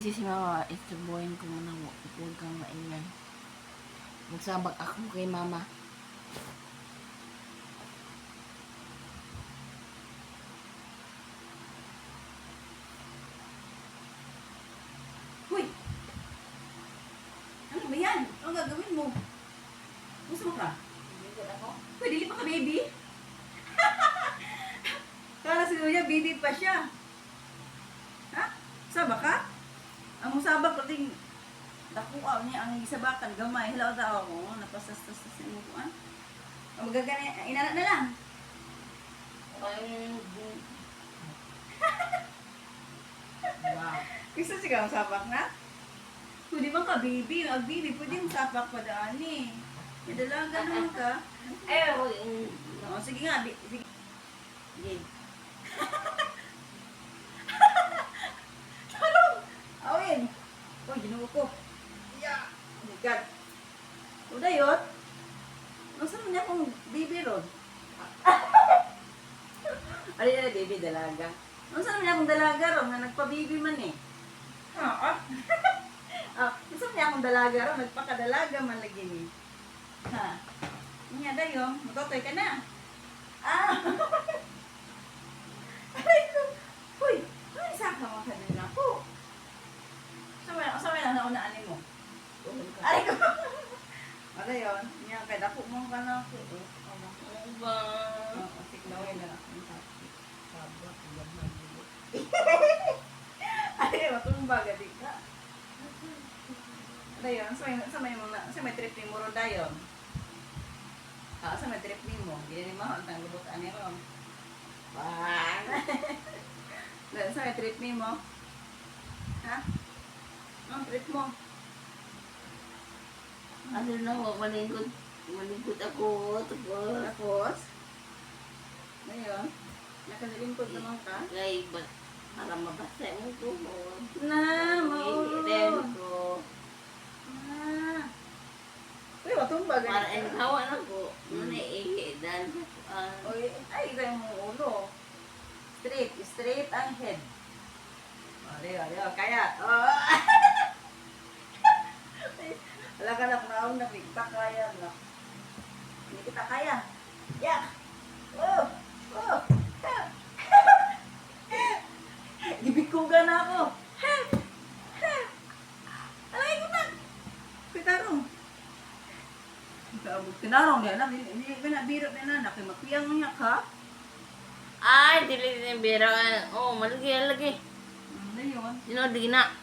Si mama, isturbuhin ko muna, huwag kang maingay. Magsabak ako kay mama. Hoy! Ano ba yan? Ano gagawin mo? Gusto mo ka? Hoy, dili pa ka baby? Kala si Kuya, baby pa siya. Ha? Saba ka? Ang musabak pating nakuha niya ang isabakan gamay. Hilaw tao ko. Napasastas sa imukuan. Ang magagana, inana na lang. Gusto siya ang sabak na? Pwede bang ka baby? Baby, pwede yung sabak pa daan eh. Madalaga naman ka. Oo, sige nga. Sige. Sige. Awin! Oh, ginuo ko. Yeah! Oh my God. O dayot? Nasaan niya akong baby ron? Alin na baby, dalaga. Nasaan niya akong dalaga ron na nagpa-baby man eh? Nasaan niya akong dalaga ron? Nagpakadalaga man lagi ni. Ha? Niya dayo, matotoy ka na. Aray ko. Hoy, ano isa ka mga kanina ko? Saan lang naunaan mo? Aray ko. Ano yun? Niya, kaya dako mo ka na ako. Ano ba? Oo, tiklawin na. Ay, matulong baga di ka. Ano yun? Sa may trip ni mo ron dayon? Sa may trip ni mo. Hindi mo, ang tanggubutan ni ron. Bang! Sa may trip ni mo? Ha? Ang trip mo? Ano na, malingkod. Malingkod ako. Tapos? Ngayon? Nakalilingkod naman ka? Kaya ba, para mabasa mo ko. Na, maulog. ko. Na. Uy, matumba ganito. Para ang hawa na ko. Muna ihidan. Uy, ay, ikaw yung ulo. Straight ang head. Aliyo, kaya. Oh. Wala ka na, naong nakikita kaya na. Hindi kita kaya. Yeah. Oh. Gibikugan na ako. Help! Alay ko na. Kitarong. Kinarong niya lang. Hindi ka nabiro na na. Nakimapiyang niya ka. Ay, dili din bira. Oh, malagi. Ano yun? Sino di na?